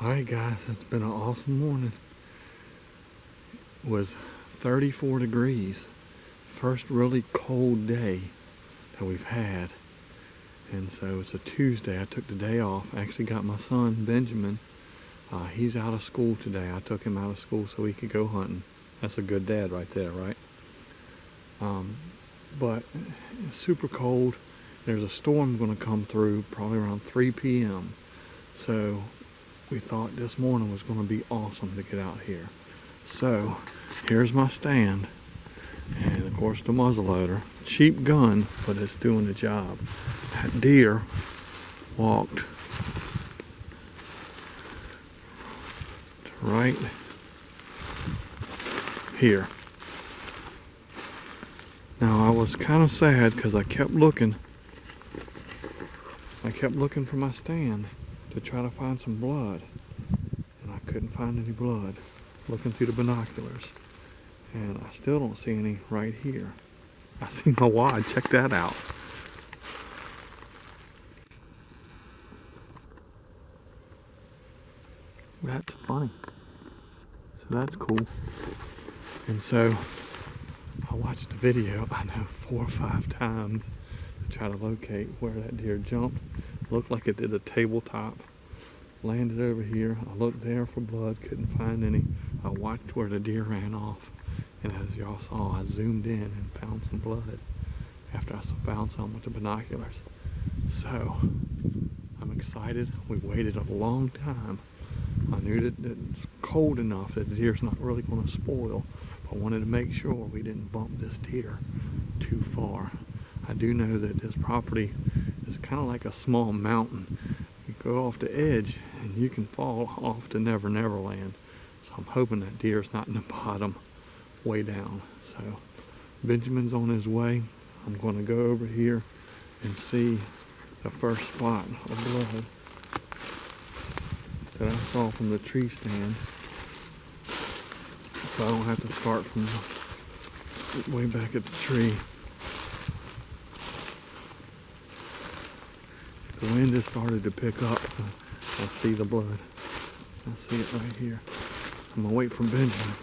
Alright guys, it's been an awesome morning. It was 34 degrees. First really cold day that we've had. And so it's a Tuesday. I took the day off. I actually got my son, Benjamin. He's out of school today. I took him out of school so he could go hunting. That's a good dad right there, right? But it's super cold. There's a storm going to come through probably around 3 p.m. So we thought this morning was going to be awesome to get out here. So here's my stand, and of course the muzzleloader. Cheap gun, but it's doing the job. That deer walked right here. Now I was kind of sad because I kept looking for my stand to try to find some blood, and I couldn't find any blood looking through the binoculars, and I still don't see any right here. I see my wad. Check that out. That's funny. So that's cool. And so I watched the video, I know 4 or 5 times to try to locate where that deer jumped. Looked like it did a tabletop. Landed over here. I looked there for blood, couldn't find any. I watched where the deer ran off, and as y'all saw, I zoomed in and found some blood after I found some with the binoculars. So I'm excited. We waited a long time. I knew that it's cold enough that the deer's not really going to spoil, but I wanted to make sure we didn't bump this deer too far. I do know that this property is kind of like a small mountain. You go off the edge and you can fall off to Never Never Land. So I'm hoping that deer's not in the bottom way down. So Benjamin's on his way. I'm going to go over here and see the first spot of blood that I saw from the tree stand, so I don't have to start from way back at the tree. The wind has started to pick up. I see the blood. I see it right here. I'm gonna wait for Benjamin.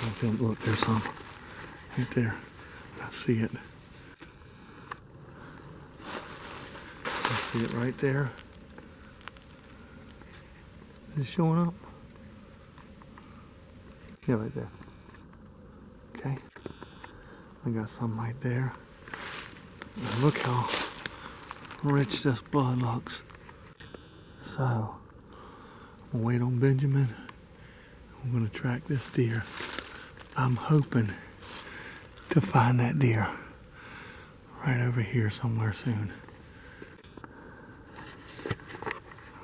I'll tell him, look, there's some right there. I see it. I see it right there. Is it showing up? Yeah, right there. Okay. I got some right there. And look how rich this blood looks. So, I'm gonna wait on Benjamin. I'm gonna track this deer. I'm hoping to find that deer right over here somewhere soon.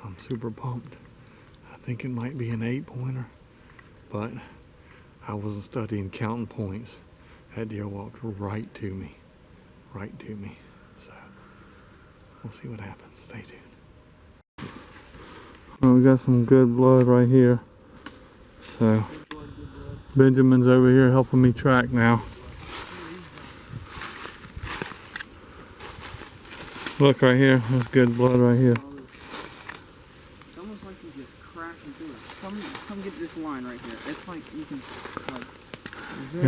I'm super pumped. I think it might be an 8-pointer, but I wasn't studying counting points. That deer walked right to me. Right to me. So we'll see what happens. Stay tuned. Well, we got some good blood right here. So Benjamin's over here helping me track now. Look right here. There's good blood right here. It's almost like you just crashing through it. Come get this line right here. It's like you can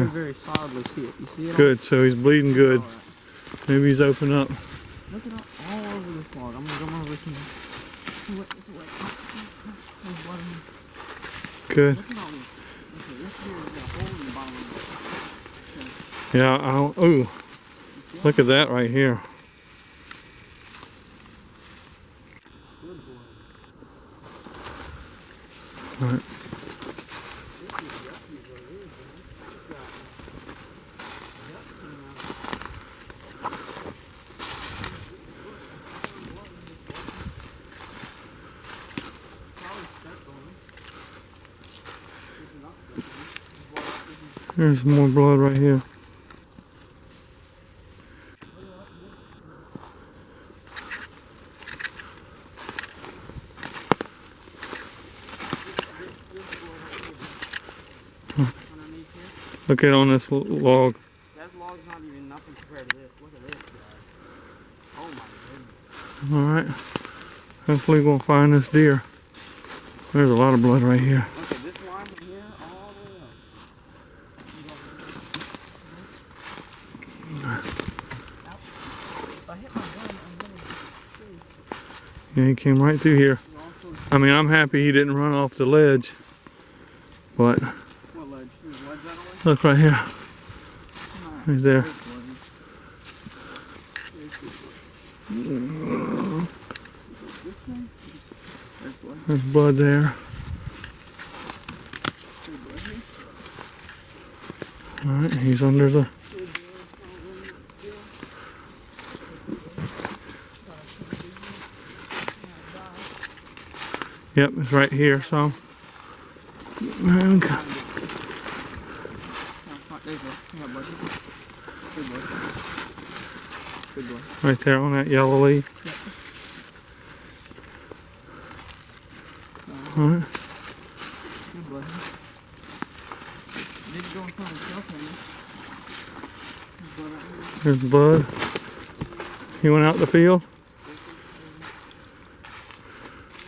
very solidly see it. You see it? Good. So he's bleeding good. Maybe he's opened up. Look at all over this log. I'm gonna come over here. It's wet. There's blood in here. Good. Look at all this. Okay, this here has got a hole in the bottom of it. Yeah, ooh, look at that right here. Good boy. All right. There's more blood right here. Look at on this log. That log's not even nothing compared to this. Look at this, guys. Oh my goodness. All right. Hopefully we'll find this deer. There's a lot of blood right here. Okay, this line from here all the way up. If I hit my gun, I'm gonna Yeah, he came right through here. I mean, I'm happy he didn't run off the ledge. But what ledge? There's ledge that way? look right here. Right there. There's blood there. Alright, he's under the... Yep, it's right here, so... Right there on that yellow leaf. Alright. There's blood. He went out the field.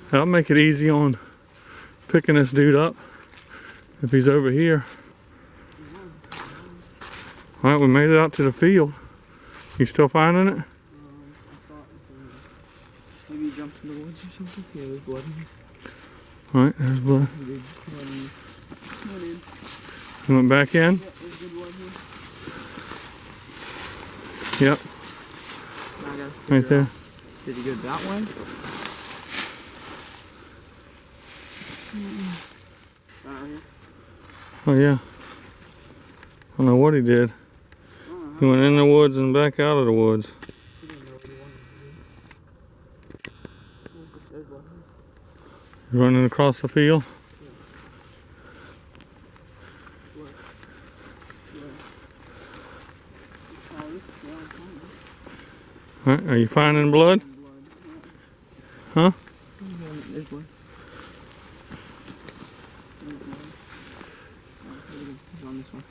That'll make it easy on picking this dude up if he's over here. Alright, we made it out to the field. You still finding it? Maybe he jumps in the woods or something. Yeah, there's blood in here. Alright, there's blood. Went in. He went back in? Yeah, there's good blood here. Yep, Now I gotta right figure there. out, did he go that way? Right here? Oh yeah. I don't know what he did. He went in the woods and back out of the woods. He didn't know what he wanted to do. There's blood here. He's running across the field. Alright, are you finding blood? Huh? There's blood. He's on this one.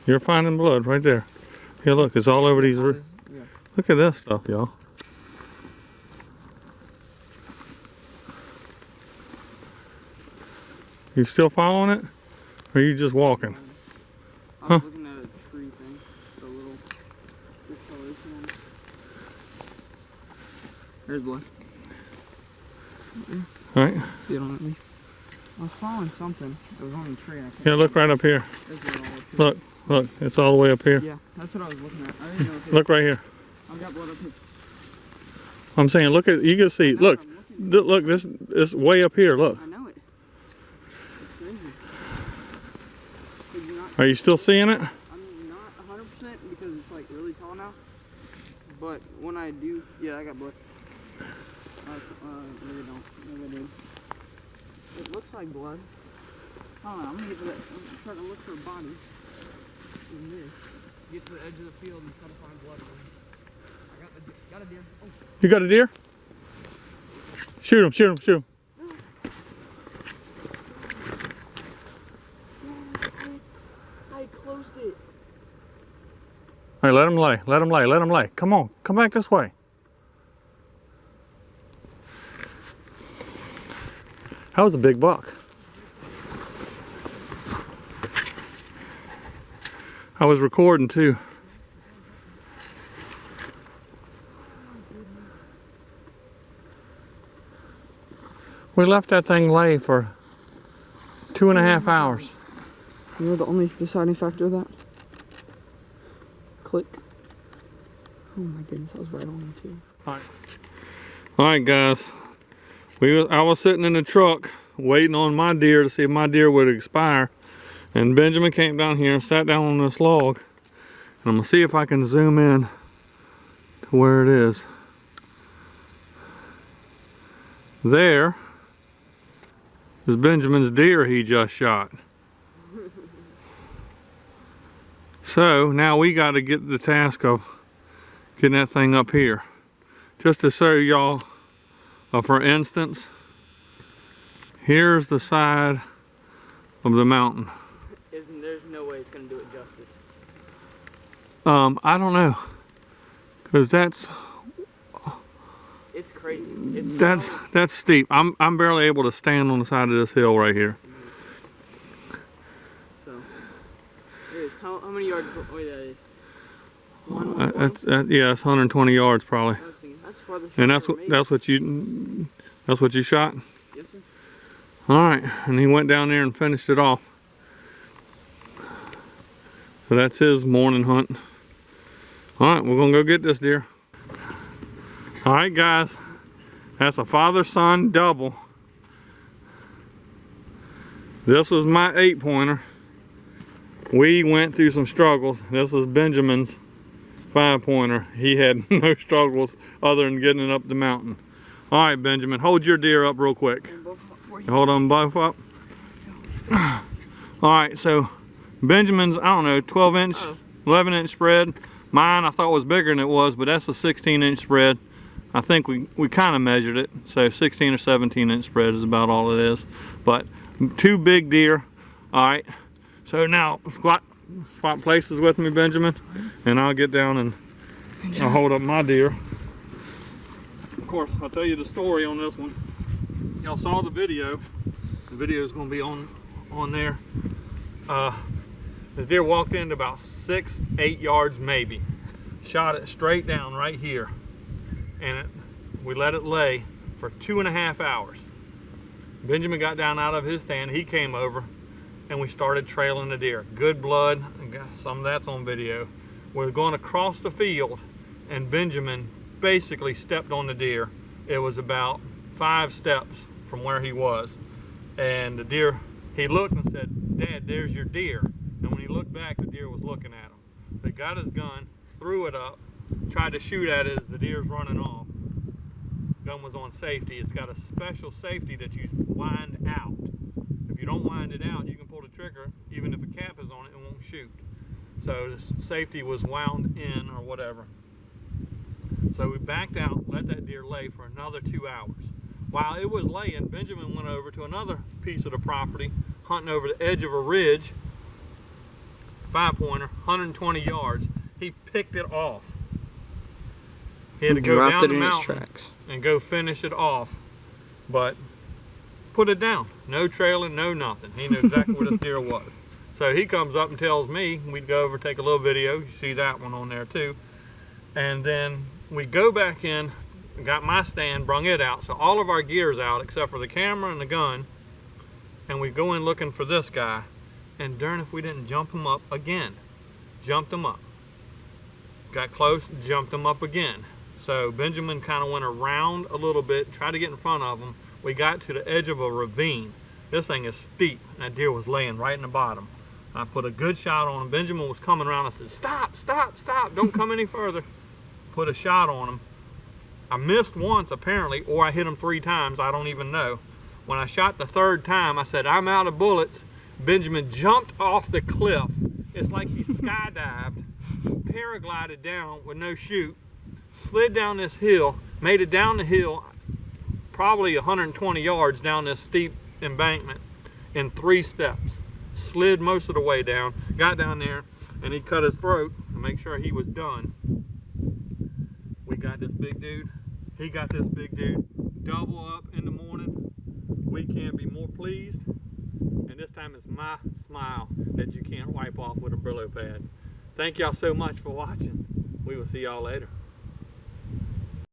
You're finding blood right there. Yeah, look, it's all over these. Yeah. Look at this stuff, y'all. You still following it? Or are you just walking? I was looking at a tree thing. The little discoloration one. There's blood. Right? See it on that leaf? I was following something. It was on the tree. I can't Yeah, look right up here. There's blood all up here. Look, look, it's all the way up here. Yeah, that's what I was looking at. I didn't know if it, Look right here. I've got blood up here. I'm saying, look at, you can see, I know look, what I'm looking at. look, this is way up here, look. I know it. It's crazy. Could you not? Are you still seeing it? I'm not 100% because it's like really tall now. But when I do, yeah, I got blood. Maybe I don't. Maybe I did. It looks like blood. I don't know. I'm gonna get to that. I'm trying to look for a body in this. Get to the edge of the field and try to find blood. I got a deer. Oh. You got a deer? Shoot him, shoot him, shoot him. I closed it. All right, let him lay, let him lay, let him lay. Come on, come back this way. That was a big buck. I was recording too. We left that thing lay for 2.5 hours. You know the only deciding factor of that? Click. Oh my goodness, I was right on it too. All right, guys. I was sitting in the truck waiting on my deer to see if my deer would expire, and Benjamin came down here and sat down on this log, and I'm gonna see if I can zoom in to where it is. There is Benjamin's deer he just shot. So now we got to get the task of getting that thing up here, just to show y'all. For instance, here's the side of the mountain. There's no way it's gonna do it justice. I don't know, because It's crazy. It's That's steep. I'm barely able to stand on the side of this hill right here. so. It is. How many yards away that is? Yeah, it's 120 yards probably. That's farther. And that's what you shot. Yes, sir. All right, and he went down there and finished it off. So that's his morning hunt. All right, we're gonna go get this deer. All right, guys, that's a father-son double. This is my 8-pointer. We went through some struggles. This is Benjamin's 5-pointer. He had no struggles other than getting it up the mountain. All right, Benjamin, hold your deer up real quick. Hold them both up. All right, so Benjamin's, I don't know, 12-inch, 11-inch spread. Mine I thought was bigger than it was, but that's a 16-inch spread. I think we kind of measured it. So 16 or 17-inch spread is about all it is. But 2 big deer. All right, so now swap places with me, Benjamin, and I'll get down and I'll hold up my deer. Of course, I'll tell you the story on this one. Y'all saw the video. The video is going to be on there. This deer walked in about 6-8 yards maybe. Shot it straight down right here, and we let it lay for 2.5 hours. Benjamin got down out of his stand. He came over, and we started trailing the deer. Good blood. Some of that's on video. We're going across the field, and Benjamin basically stepped on the deer. It was about 5 steps from where he was, and the deer, he looked and said, "Dad, there's your deer." And when he looked back, the deer was looking at him. So he got his gun, threw it up, tried to shoot at it as the deer's running off. Gun was on safety. It's got a special safety that you wind out. If you don't wind it out, you can pull the trigger. Even if a cap is on it, it won't shoot. So the safety was wound in or whatever. So we backed out, let that deer lay for another 2 hours. While it was laying, Benjamin went over to another piece of the property, hunting over the edge of a ridge, 5-pointer, 120 yards. He picked it off. He had to go down the mountain and go finish it off, but put it down. No trailing, no nothing. He knew exactly where this deer was. So he comes up and tells me, we'd go over, take a little video. You see that one on there too. And then we go back in, got my stand, brung it out. So all of our gear's out except for the camera and the gun. And we go in looking for this guy. And darn if we didn't jump him up again. Jumped him up. Got close, jumped him up again. So Benjamin kind of went around a little bit, tried to get in front of him. We got to the edge of a ravine. This thing is steep, and that deer was laying right in the bottom. I put a good shot on him. Benjamin was coming around. I said, "Stop, stop, stop. Don't come any further." Put a shot on him. I missed once, apparently, or I hit him 3 times. I don't even know. When I shot the 3rd time, I said, "I'm out of bullets." Benjamin jumped off the cliff. It's like he skydived, paraglided down with no chute, slid down this hill, made it down the hill, probably 120 yards down this steep embankment in 3 steps. Slid most of the way down, got down there, and he cut his throat to make sure he was done. We got this big dude. He got this big dude. Double up in the morning. We can't be more pleased. And this time it's my smile that you can't wipe off with a Brillo pad. Thank y'all so much for watching. We will see y'all later.